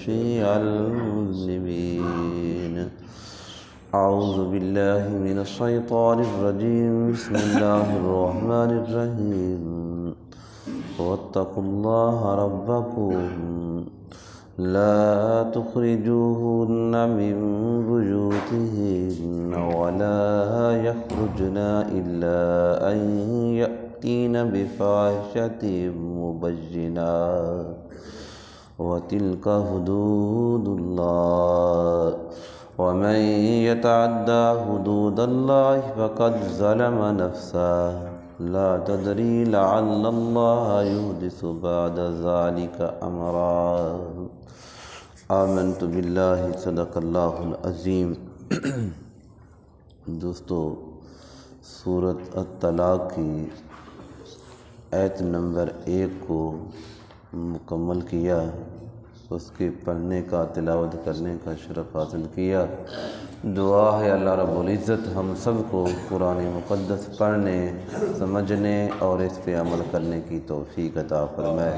شفيع المذنبين. أعوذ بالله من الشيطان الرجيم. بسم الله الرحمن الرحيم. واتقوا الله ربكم لا تخرجوهن من بيوتهن ولا يخرجن إلا أن يأتين بفاحشة مبينة وتلك حدود الله ومن يتعدى حدود الله فقد ظلم نفسه لا تدري لعل الله يحدث بعد ذلك أمرا. آمنت باللہ صدق اللہ العظیم. دوستو، سورۃ الطلاق کی آیت نمبر 1 کو مکمل کیا، اس کے پڑھنے کا، تلاوت کرنے کا شرف حاصل کیا. دعا ہے اللہ رب العزت ہم سب کو قرآن مقدس پڑھنے، سمجھنے اور اس پہ عمل کرنے کی توفیق عطا فرمائے.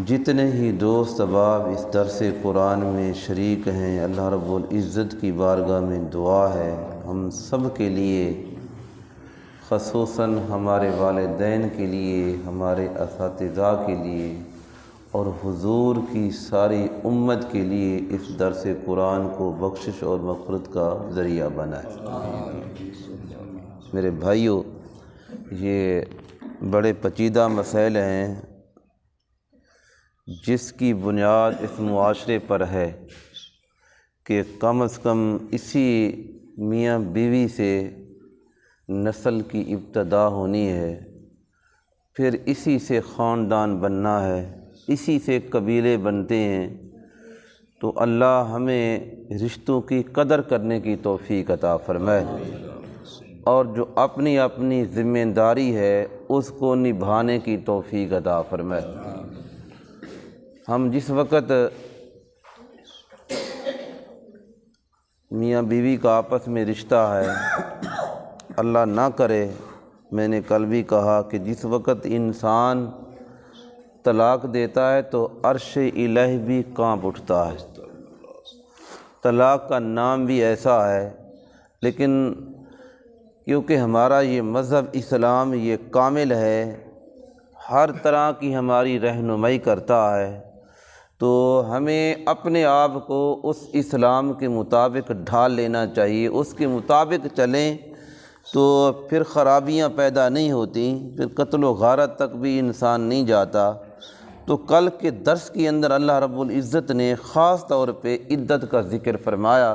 جتنے ہی دوست احباب اس درس قرآن میں شریک ہیں، اللہ رب العزت کی بارگاہ میں دعا ہے ہم سب کے لیے، خصوصاً ہمارے والدین کے لیے، ہمارے اساتذہ کے لیے اور حضور کی ساری امت کے لیے اس درس قرآن کو بخشش اور مغفرت کا ذریعہ بنائے. میرے بھائیوں، یہ بڑے پیچیدہ مسائل ہیں جس کی بنیاد اس معاشرے پر ہے کہ کم از کم اسی میاں بیوی سے نسل کی ابتدا ہونی ہے، پھر اسی سے خاندان بننا ہے، اسی سے قبیلے بنتے ہیں. تو اللہ ہمیں رشتوں کی قدر کرنے کی توفیق عطا فرمائے اور جو اپنی اپنی ذمہ داری ہے اس کو نبھانے کی توفیق عطا فرمائے. ہم جس وقت میاں بیوی کا آپس میں رشتہ ہے، اللہ نہ کرے، میں نے کل بھی کہا کہ جس وقت انسان طلاق دیتا ہے تو عرش الہ بھی کانپ اٹھتا ہے. طلاق کا نام بھی ایسا ہے، لیکن کیونکہ ہمارا یہ مذہب اسلام یہ کامل ہے، ہر طرح کی ہماری رہنمائی کرتا ہے، تو ہمیں اپنے آپ کو اس اسلام کے مطابق ڈھال لینا چاہیے. اس کے مطابق چلیں تو پھر خرابیاں پیدا نہیں ہوتی، پھر قتل و غارت تک بھی انسان نہیں جاتا. تو کل کے درس کے اندر اللہ رب العزت نے خاص طور پہ عدت کا ذکر فرمایا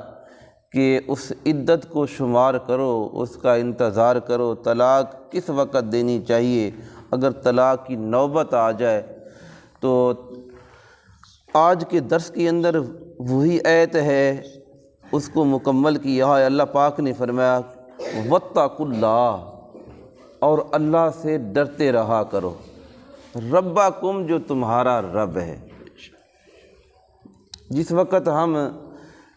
کہ اس عدت کو شمار کرو، اس کا انتظار کرو. طلاق کس وقت دینی چاہیے؟ اگر طلاق کی نوبت آ جائے تو آج کے درس کے اندر وہی آیت ہے، اس کو مکمل کیا ہے. اللہ پاک نے فرمایا واتقوا اللہ، اور اللہ سے ڈرتے رہا کرو. ربکم، جو تمہارا رب ہے. جس وقت ہم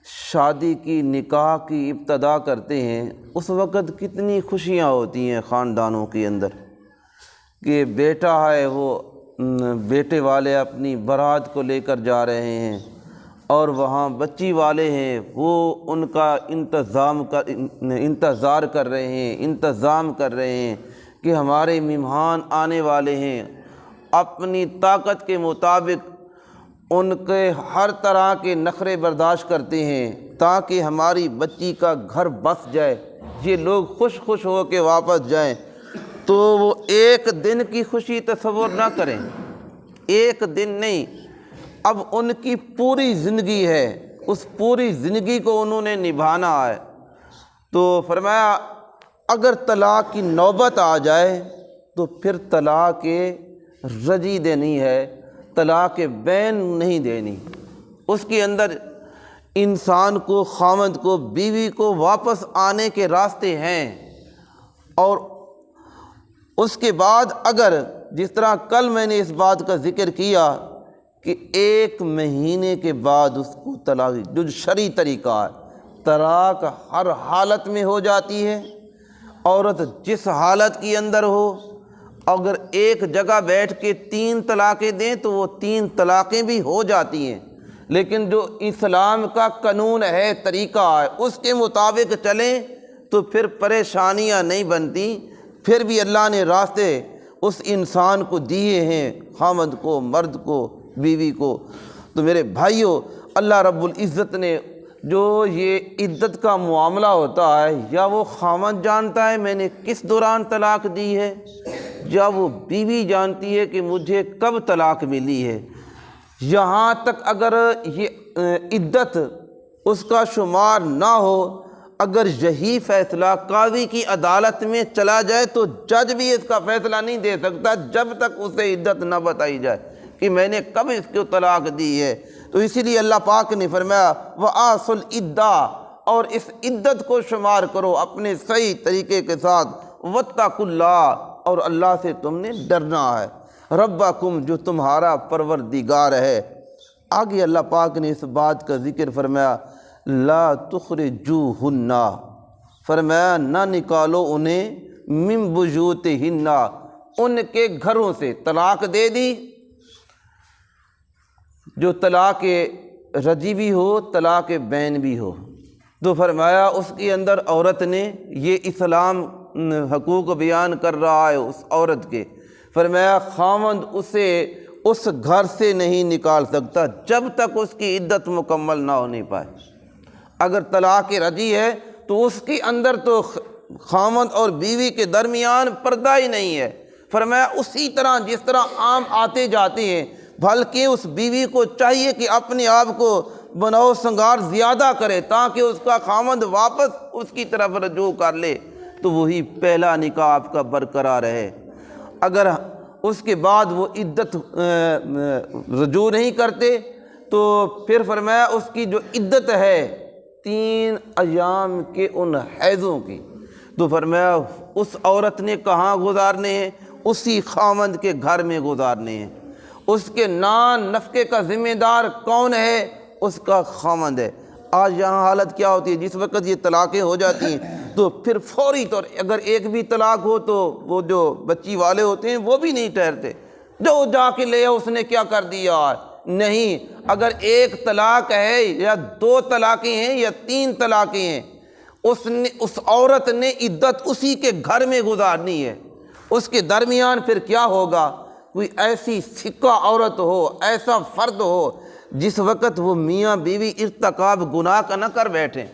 شادی کی، نکاح کی ابتدا کرتے ہیں اس وقت کتنی خوشیاں ہوتی ہیں خاندانوں کے اندر کہ بیٹا ہے، وہ بیٹے والے اپنی بارات کو لے کر جا رہے ہیں اور وہاں بچی والے ہیں، وہ ان کا انتظار کر رہے ہیں، انتظام کر رہے ہیں کہ ہمارے مہمان آنے والے ہیں. اپنی طاقت کے مطابق ان کے ہر طرح کے نخرے برداشت کرتے ہیں تاکہ ہماری بچی کا گھر بس جائے، یہ لوگ خوش خوش ہو کے واپس جائیں. تو وہ ایک دن کی خوشی تصور نہ کریں، ایک دن نہیں، اب ان کی پوری زندگی ہے، اس پوری زندگی کو انہوں نے نبھانا ہے. تو فرمایا اگر طلاق کی نوبت آ جائے تو پھر طلاق رجی دینی ہے، طلاق بین نہیں دینی. اس کے اندر انسان کو، خاوند کو، بیوی کو واپس آنے کے راستے ہیں. اور اس کے بعد اگر جس طرح کل میں نے اس بات کا ذکر کیا کہ 1 مہینے کے بعد اس کو طلاق، جو شرعی طریقہ ہے، طلاق ہر حالت میں ہو جاتی ہے. عورت جس حالت کی اندر ہو، اگر ایک جگہ بیٹھ کے 3 طلاقیں دیں تو وہ 3 طلاقیں بھی ہو جاتی ہیں. لیکن جو اسلام کا قانون ہے، طریقہ ہے، اس کے مطابق چلیں تو پھر پریشانیاں نہیں بنتی۔ پھر بھی اللہ نے راستے اس انسان کو دیے ہیں، خامد کو، مرد کو، بیوی کو۔ تو میرے بھائیوں، اللہ رب العزت نے جو یہ عدت کا معاملہ ہوتا ہے، یا وہ خامد جانتا ہے میں نے کس دوران طلاق دی ہے، یا وہ بیوی جانتی ہے کہ مجھے کب طلاق ملی ہے۔ یہاں تک اگر یہ عدت اس کا شمار نہ ہو، اگر یہی فیصلہ قاضی کی عدالت میں چلا جائے تو جج بھی اس کا فیصلہ نہیں دے سکتا جب تک اسے عدت نہ بتائی جائے کہ میں نے کب اس کو طلاق دی ہے۔ تو اسی لیے اللہ پاک نے فرمایا وَآسُ الْعِدَّةَ، اور اس عدت کو شمار کرو اپنے صحیح طریقے کے ساتھ، وَاتَّقُوا اللَّهَ، اور اللہ سے تم نے ڈرنا ہے، ربکم، جو تمہارا پروردگار ہے۔ آگے اللہ پاک نے اس بات کا ذکر فرمایا لا تخرجوہن، فرمایا نہ نکالو انہیں، من بیوتہن، ان کے گھروں سے۔ طلاق دے دی، جو طلاق رجعی بھی ہو، طلاق بین بھی ہو، تو فرمایا اس کے اندر عورت نے، یہ اسلام حقوق بیان کر رہا ہے اس عورت کے، فرمایا خاوند اسے اس گھر سے نہیں نکال سکتا جب تک اس کی عدت مکمل نہ ہونے پائے۔ اگر طلاق رجعی ہے تو اس کے اندر تو خاوند اور بیوی کے درمیان پردہ ہی نہیں ہے۔ فرمایا اسی طرح جس طرح عام آتے جاتے ہیں، بلکہ اس بیوی کو چاہیے کہ اپنے آپ کو بناؤ سنگار زیادہ کرے تاکہ اس کا خاوند واپس اس کی طرف رجوع کر لے، تو وہی پہلا نکاح آپ کا برقرار ہے۔ اگر اس کے بعد وہ عدت رجوع نہیں کرتے تو پھر فرمایا اس کی جو عدت ہے 3 ایام کے ان حیضوں کی، تو فرمایا اس عورت نے کہاں گزارنے ہیں؟ اسی خاوند کے گھر میں گزارنے ہیں۔ اس کے نان نفقے کا ذمہ دار کون ہے؟ اس کا خاوند ہے۔ آج یہاں حالت کیا ہوتی ہے، جس وقت یہ طلاقیں ہو جاتی ہیں تو پھر فوری طور، اگر ایک بھی طلاق ہو تو وہ جو بچی والے ہوتے ہیں وہ بھی نہیں ٹھہرتے، جو جا کے لے اس نے کیا کر دیا۔ نہیں، اگر ایک طلاق ہے یا 2 طلاقیں ہیں یا 3 طلاقیں ہیں، اس عورت نے عدت اسی کے گھر میں گزارنی ہے۔ اس کے درمیان پھر کیا ہوگا؟ کوئی ایسی سکہ عورت ہو، ایسا فرد ہو جس وقت وہ میاں بیوی ارتکاب گناہ کا نہ کر بیٹھیں۔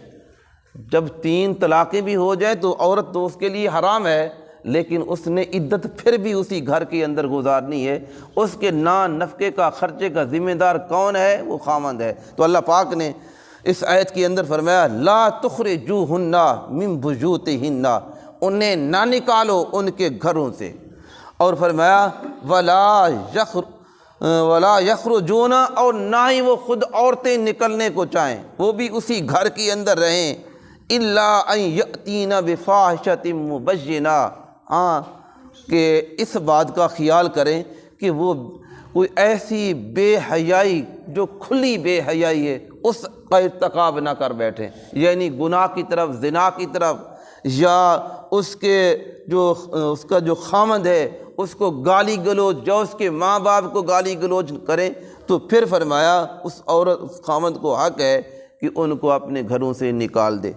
جب 3 طلاقیں بھی ہو جائیں تو عورت تو اس کے لیے حرام ہے، لیکن اس نے عدت پھر بھی اسی گھر کے اندر گزارنی ہے۔ اس کے نان نفقے کا خرچے کا ذمہ دار کون ہے؟ وہ خاوند ہے۔ تو اللہ پاک نے اس آیت کے اندر فرمایا لا تخرجوہن من بیوتہن، انہیں نہ نکالو ان کے گھروں سے، اور فرمایا ولا یخرجون، اور نہ ہی وہ خود عورتیں نکلنے کو چاہیں، وہ بھی اسی گھر کے اندر رہیں، الا ان یاتین بفاحشۃ مبینہ، ہاں کہ اس بات کا خیال کریں کہ وہ کوئی ایسی بے حیائی جو کھلی بے حیائی ہے اس کا ارتکاب نہ کر بیٹھیں، یعنی گناہ کی طرف، زنا کی طرف، یا اس کا جو خاوند ہے اس کو گالی گلوچ، جو اس کے ماں باپ کو گالی گلوچ کریں، تو پھر فرمایا اس عورت، اس خاوند کو حق ہے کہ ان کو اپنے گھروں سے نکال دے۔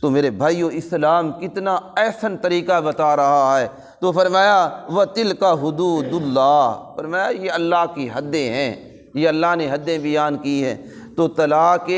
تو میرے بھائیو، اسلام کتنا احسن طریقہ بتا رہا ہے۔ تو فرمایا وَتِلْكَ حُدُودُ اللَّهِ، فرمایا یہ اللہ کی حدیں ہیں، یہ اللہ نے حدیں بیان کی ہیں۔ تو طلاق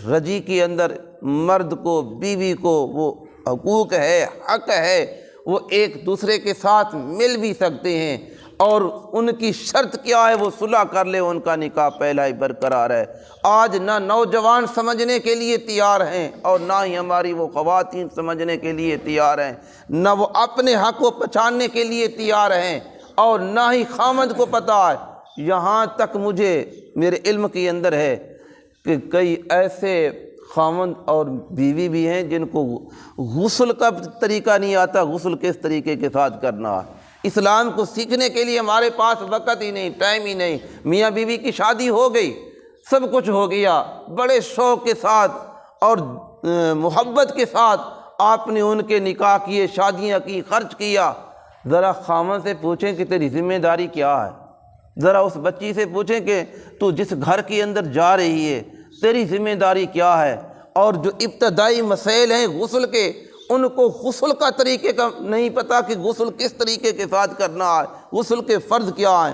رجعی کے اندر مرد کو، بیوی کو وہ حقوق ہے، حق ہے، وہ ایک دوسرے کے ساتھ مل بھی سکتے ہیں، اور ان کی شرط کیا ہے؟ وہ صلح کر لے، ان کا نکاح پہلا ہی برقرار ہے۔ آج نہ نوجوان سمجھنے کے لیے تیار ہیں، اور نہ ہی ہماری وہ خواتین سمجھنے کے لیے تیار ہیں، نہ وہ اپنے حق کو پہچاننے کے لیے تیار ہیں، اور نہ ہی خاوند کو پتہ ہے۔ یہاں تک مجھے میرے علم کے اندر ہے کہ کئی ایسے خاوند اور بیوی بھی ہیں جن کو غسل کا طریقہ نہیں آتا، غسل کس طریقے کے ساتھ کرنا ہے۔ اسلام کو سیکھنے کے لیے ہمارے پاس وقت ہی نہیں، ٹائم ہی نہیں۔ میاں بیوی کی شادی ہو گئی، سب کچھ ہو گیا، بڑے شوق کے ساتھ اور محبت کے ساتھ آپ نے ان کے نکاح کیے، شادیاں کی، خرچ کیا۔ ذرا خاوند سے پوچھیں کہ تیری ذمہ داری کیا ہے؟ ذرا اس بچی سے پوچھیں کہ تو جس گھر کے اندر جا رہی ہے تیری ذمہ داری کیا ہے، اور جو ابتدائی مسائل ہیں غسل کے، ان کو غسل کا طریقے کا نہیں پتہ کہ غسل کس طریقے کے ساتھ کرنا ہے، غسل کے فرض کیا ہیں،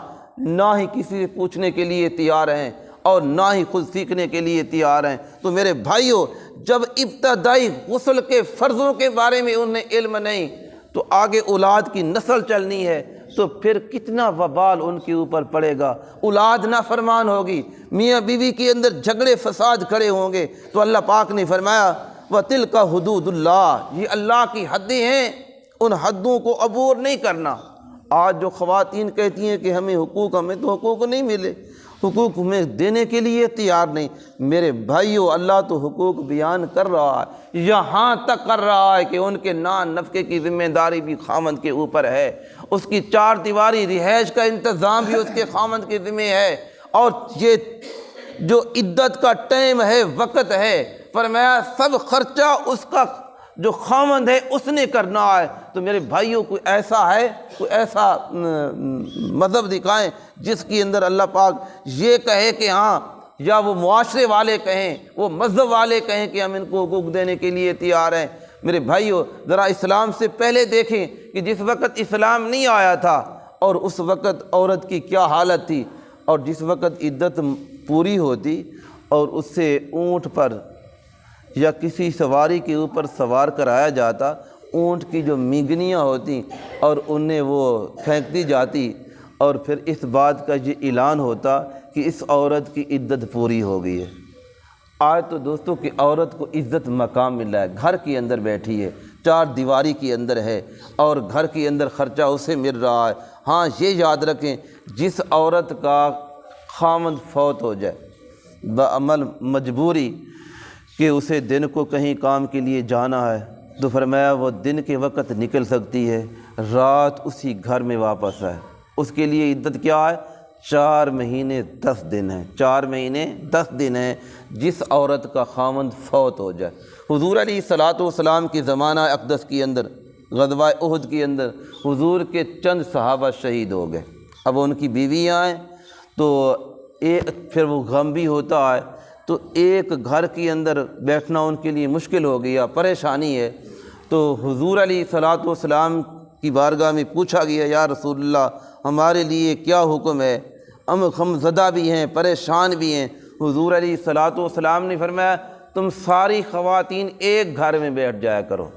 نہ ہی کسی سے پوچھنے کے لیے تیار ہیں اور نہ ہی خود سیکھنے کے لیے تیار ہیں۔ تو میرے بھائیوں، جب ابتدائی غسل کے فرضوں کے بارے میں انہیں علم نہیں تو آگے اولاد کی نسل چلنی ہے تو پھر کتنا وبال ان کے اوپر پڑے گا، اولاد نافرمان ہوگی، میاں بیوی کے اندر جھگڑے فساد کھڑے ہوں گے۔ تو اللہ پاک نے فرمایا وَتِلْكَ حُدُودُ اللّہ، یہ اللہ کی حدیں ہیں، ان حدوں کو عبور نہیں کرنا۔ آج جو خواتین کہتی ہیں کہ ہمیں تو حقوق نہیں ملے، حقوق ہمیں دینے کے لیے تیار نہیں۔ میرے بھائیو، اللہ تو حقوق بیان کر رہا ہے، یہاں تک کر رہا ہے کہ ان کے نان نفقے کی ذمہ داری بھی خامند کے اوپر ہے، اس کی چار دیواری رہائش کا انتظام بھی اس کے خامند کے ذمہ ہے، اور یہ جو عدت کا ٹائم ہے، وقت ہے، فرمایا سب خرچہ اس کا جو خامند ہے اس نے کرنا ہے۔ تو میرے بھائیوں، کوئی ایسا ہے، کوئی ایسا مذہب دکھائیں جس کے اندر اللہ پاک یہ کہے کہ ہاں، یا وہ معاشرے والے کہیں، وہ مذہب والے کہیں کہ ہم ان کو حقوق دینے کے لیے تیار ہیں۔ میرے بھائیوں، ذرا اسلام سے پہلے دیکھیں کہ جس وقت اسلام نہیں آیا تھا اور اس وقت عورت کی کیا حالت تھی، اور جس وقت عدت پوری ہوتی اور اس سے اونٹ پر یا کسی سواری کے اوپر سوار کرایا جاتا، اونٹ کی جو مینگنیاں ہوتی اور انہیں وہ پھینک دی جاتی، اور پھر اس بات کا یہ اعلان ہوتا کہ اس عورت کی عدت پوری ہو گئی ہے۔ آج تو دوستوں کہ عورت کو عزت مقام مل رہا ہے، گھر کے اندر بیٹھی ہے، چار دیواری کے اندر ہے، اور گھر کے اندر خرچہ اسے مل رہا ہے۔ ہاں، یہ یاد رکھیں، جس عورت کا خامند فوت ہو جائے بعمل مجبوری کہ اسے دن کو کہیں کام کے لیے جانا ہے، تو فرمایا وہ دن کے وقت نکل سکتی ہے، رات اسی گھر میں واپس آئے۔ اس کے لیے عدت کیا ہے؟ 4 مہینے 10 دن ہیں، 4 مہینے 10 دن ہیں جس عورت کا خامند فوت ہو جائے۔ حضور علیہ الصلوۃ والسلام کی زمانہ اقدس کے اندر، غزوہ احد کے اندر، حضور کے چند صحابہ شہید ہو گئے۔ اب ان کی بیویاں ہیں تو پھر وہ غم بھی ہوتا ہے، تو ایک گھر کے اندر بیٹھنا ان کے لیے مشکل ہو گیا، پریشانی ہے۔ تو حضور علیہ الصلوۃ والسلام کی بارگاہ میں پوچھا گیا، یا رسول اللہ، ہمارے لیے کیا حکم ہے؟ ہم غمزدہ بھی ہیں، پریشان بھی ہیں۔ حضور علیہ الصلوۃ والسلام نے فرمایا تم ساری خواتین ایک گھر میں بیٹھ جایا کرو،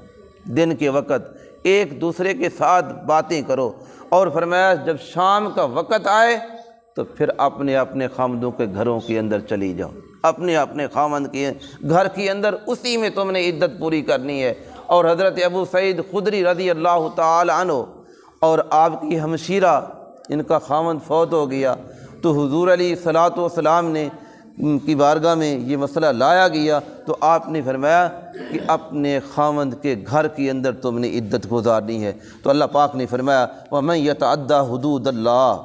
دن کے وقت ایک دوسرے کے ساتھ باتیں کرو، اور فرمایا جب شام کا وقت آئے تو پھر اپنے اپنے خامدوں کے گھروں کے اندر چلی جاؤ، اپنے اپنے خامند کے گھر کے اندر اسی میں تم نے عدت پوری کرنی ہے۔ اور حضرت ابو سعید خدری رضی اللہ تعالی عنہ اور آپ کی ہمشیرہ، ان کا خامند فوت ہو گیا، تو حضور علیہ الصلوۃ والسلام نے کی بارگاہ میں یہ مسئلہ لایا گیا، تو آپ نے فرمایا کہ اپنے خامند کے گھر کے اندر تم نے عدت گزارنی ہے۔ تو اللہ پاک نے فرمایا وَمَن يَتَعَدَّ حُدُودَ اللّہ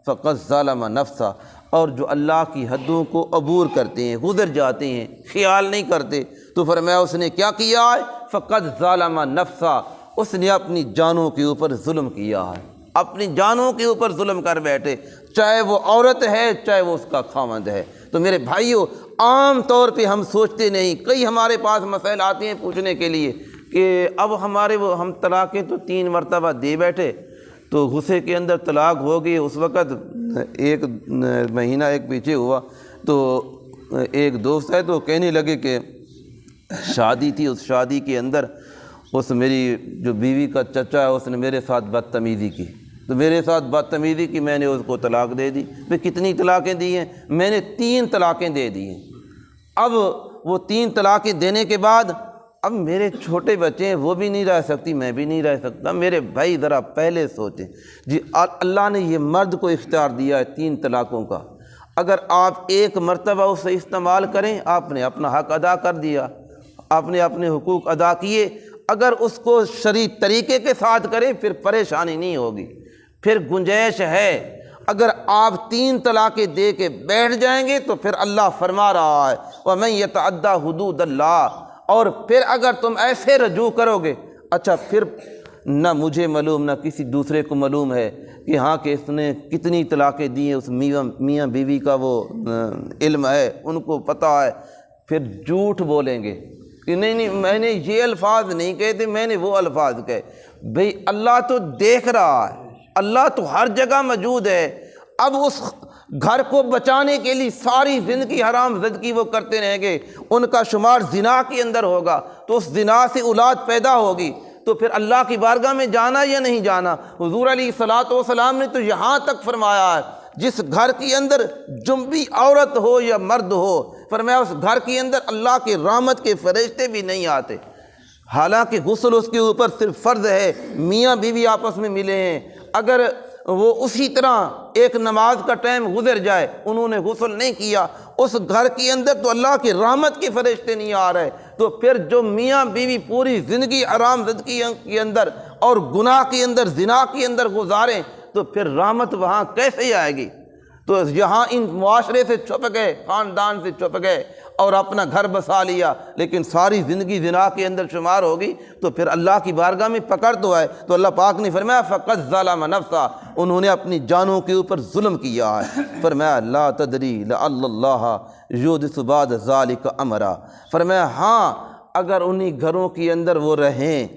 فَقَدْ ظَلَمَ نَفْسَهُ، اور جو اللہ کی حدوں کو عبور کرتے ہیں، گزر جاتے ہیں، خیال نہیں کرتے، تو فرمایا اس نے کیا کیا ہے؟ فَقَدْ ظَلَمَ نَفْسَهُ، اس نے اپنی جانوں کے اوپر ظلم کیا ہے، اپنی جانوں کے اوپر ظلم کر بیٹھے، چاہے وہ عورت ہے چاہے وہ اس کا خامند ہے۔ تو میرے بھائیوں، عام طور پہ ہم سوچتے نہیں، کئی ہمارے پاس مسائل آتے ہیں پوچھنے کے لیے کہ اب ہم طلاقیں تو 3 مرتبہ دے بیٹھے، تو غصے کے اندر طلاق ہو گئی۔ اس وقت ایک مہینہ پیچھے ہوا، تو ایک دوست ہے تو کہنے لگے کہ شادی تھی، اس شادی کے اندر اس میری جو بیوی کا چچا ہے اس نے میرے ساتھ بدتمیزی کی، تو میرے ساتھ بدتمیزی کی، میں نے اس کو طلاق دے دی۔ پھر کتنی طلاقیں دی ہیں؟ میں نے 3 طلاقیں دے دی ہیں۔ اب وہ 3 طلاقیں دینے کے بعد اب میرے چھوٹے بچے ہیں، وہ بھی نہیں رہ سکتی، میں بھی نہیں رہ سکتا۔ میرے بھائی ذرا پہلے سوچیں، جی اللہ نے یہ مرد کو اختیار دیا ہے 3 طلاقوں کا، اگر آپ ایک مرتبہ اسے استعمال کریں، آپ نے اپنا حق ادا کر دیا، آپ نے اپنے حقوق ادا کیے۔ اگر اس کو شرعی طریقے کے ساتھ کریں پھر پریشانی نہیں ہوگی، پھر گنجائش ہے۔ اگر آپ 3 طلاقیں دے کے بیٹھ جائیں گے تو پھر اللہ فرما رہا ہے وَمَن يَتَعَدَّ حُدُودَ اللّہ، اور پھر اگر تم ایسے رجوع کرو گے، اچھا پھر نہ مجھے معلوم نہ کسی دوسرے کو معلوم ہے کہ ہاں کہ اس نے کتنی طلاقیں دی ہیں، اس میاں بیوی کا وہ علم ہے، ان کو پتہ ہے، پھر جھوٹ بولیں گے کہ نہیں میں نے یہ الفاظ نہیں کہے تھے، میں نے وہ الفاظ کہے۔ بھئی اللہ تو دیکھ رہا ہے، اللہ تو ہر جگہ موجود ہے۔ اب اس گھر کو بچانے کے لیے ساری زندگی حرام زدگی وہ کرتے رہیں گے، ان کا شمار زنا کے اندر ہوگا، تو اس زنا سے اولاد پیدا ہوگی، تو پھر اللہ کی بارگاہ میں جانا یا نہیں جانا؟ حضور علیہ الصلوۃ والسلام نے تو یہاں تک فرمایا ہے، جس گھر کے اندر جنبی عورت ہو یا مرد ہو، فرمایا اس گھر کے اندر اللہ کی رحمت کے فرشتے بھی نہیں آتے۔ حالانکہ غسل اس کے اوپر صرف فرض ہے، میاں بیوی آپس میں ملے ہیں، اگر وہ اسی طرح ایک نماز کا ٹائم گزر جائے، انہوں نے غسل نہیں کیا، اس گھر کے اندر تو اللہ کی رحمت کے فرشتے نہیں آ رہے، تو پھر جو میاں بیوی پوری زندگی حرام زدگی کے اندر اور گناہ کے اندر زنا کے اندر گزاریں، تو پھر رحمت وہاں کیسے آئے گی؟ تو یہاں ان معاشرے سے چھپ گئے، خاندان سے چھپ گئے اور اپنا گھر بسا لیا، لیکن ساری زندگی زنا کے اندر شمار ہوگی، تو پھر اللہ کی بارگاہ میں پکڑ تو ہے۔ تو اللہ پاک نے فرمایا فقط ظلم نفسا، انہوں نے اپنی جانوں کے اوپر ظلم کیا ہے۔ فرمایا لا تدری لعل اللہ یحدث بعد ذلک امرا، فرمایا ہاں اگر انہی گھروں کے اندر وہ رہیں،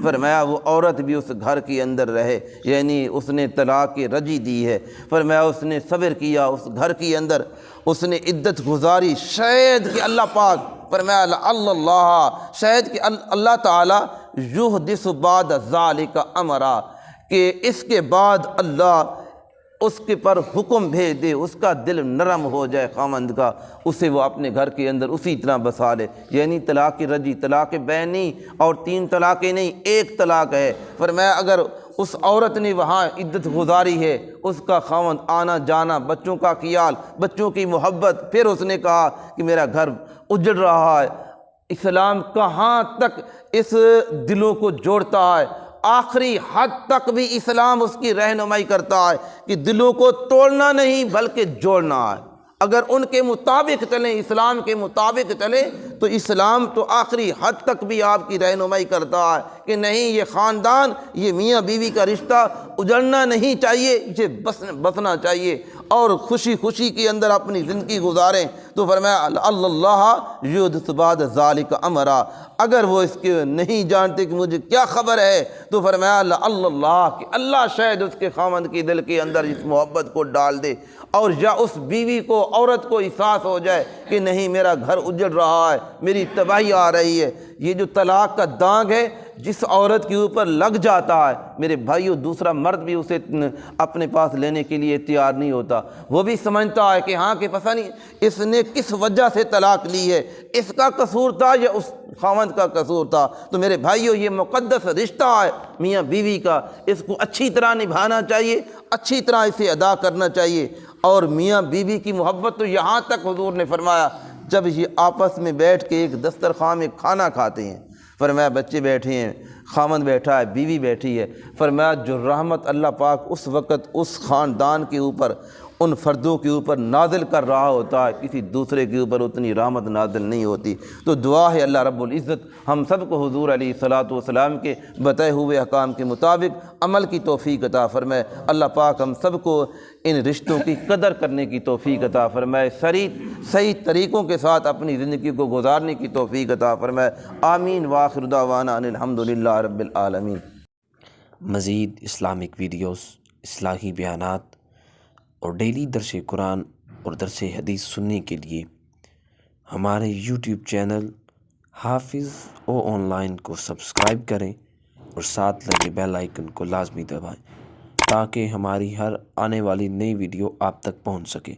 فرمایا وہ عورت بھی اس گھر کے اندر رہے، یعنی اس نے طلاق کی رجی دی ہے، فرمایا اس نے صبر کیا، اس گھر کے اندر اس نے عدت گزاری، شاید کہ اللہ پاک، فرمایا لعل اللہ، شاید کہ اللہ تعالیٰ یحدث بعد ذلک امرا، کہ اس کے بعد اللہ اس کے پر حکم بھیج دے، اس کا دل نرم ہو جائے خامند کا، اسے وہ اپنے گھر کے اندر اسی طرح بسا لے۔ یعنی طلاق رجی، طلاق بین نہیں، اور 3 طلاقیں نہیں، 1 طلاق ہے۔ فرمایا اگر اس عورت نے وہاں عدت گزاری ہے، اس کا خامند آنا جانا، بچوں کا خیال، بچوں کی محبت، پھر اس نے کہا کہ میرا گھر اجڑ رہا ہے، اسلام کہاں تک اس دلوں کو جوڑتا ہے، آخری حد تک بھی اسلام اس کی رہنمائی کرتا ہے کہ دلوں کو توڑنا نہیں بلکہ جوڑنا ہے۔ اگر ان کے مطابق چلیں، اسلام کے مطابق چلیں، تو اسلام تو آخری حد تک بھی آپ کی رہنمائی کرتا ہے کہ نہیں، یہ خاندان، یہ میاں بیوی کا رشتہ اجڑنا نہیں چاہیے، اسے بسنا چاہیے اور خوشی خوشی کے اندر اپنی زندگی گزاریں۔ تو فرمایا اللہ یحدث بعد ذلک امرا، اگر وہ اس کے نہیں جانتے کہ مجھے کیا خبر ہے، تو فرمایا اللہ کہ اللہ شاید اس کے خامند کے دل کے اندر اس محبت کو ڈال دے، اور یا اس بیوی کو، عورت کو احساس ہو جائے کہ نہیں میرا گھر اجڑ رہا ہے، میری تباہی آ رہی ہے۔ یہ جو طلاق کا داغ ہے جس عورت کے اوپر لگ جاتا ہے، میرے بھائیو، دوسرا مرد بھی اسے اپنے پاس لینے کے لیے تیار نہیں ہوتا، وہ بھی سمجھتا ہے کہ ہاں کہ پتہ نہیں اس نے کس وجہ سے طلاق لی ہے، اس کا قصور تھا یا اس خاوند کا قصور تھا۔ تو میرے بھائیو، یہ مقدس رشتہ ہے میاں بیوی کا، اس کو اچھی طرح نبھانا چاہیے، اچھی طرح اسے ادا کرنا چاہیے۔ اور میاں بیوی کی محبت تو یہاں تک حضور نے فرمایا، جب یہ آپس میں بیٹھ کے ایک دسترخوان میں کھانا کھاتے ہیں، فرمایا بچے بیٹھے ہیں، خامند بیٹھا ہے، بیوی بیٹھی ہے، فرمایا جو رحمت اللہ پاک اس وقت اس خاندان کے اوپر، ان فردوں کے اوپر نازل کر رہا ہوتا ہے، کسی دوسرے کے اوپر اتنی رحمت نازل نہیں ہوتی۔ تو دعا ہے اللہ رب العزت ہم سب کو حضور علیہ الصلوۃ والسلام کے بتائے ہوئے احکام کے مطابق عمل کی توفیق عطا فرمائے۔ اللہ پاک ہم سب کو ان رشتوں کی قدر کرنے کی توفیق عطا فرمائے، صحیح طریقوں کے ساتھ اپنی زندگی کو گزارنے کی توفیق عطا فرمائے۔ آمین وآخر دعوانا ان الحمدللہ رب العالمین۔ مزید اسلامک ویڈیوز، اصلاحی بیانات اور ڈیلی درس قرآن اور درس حدیث سننے کے لیے ہمارے یوٹیوب چینل حافظ آن لائن کو سبسکرائب کریں اور ساتھ لگے بیل آئیکن کو لازمی دبائیں تاکہ ہماری ہر آنے والی نئی ویڈیو آپ تک پہنچ سکے۔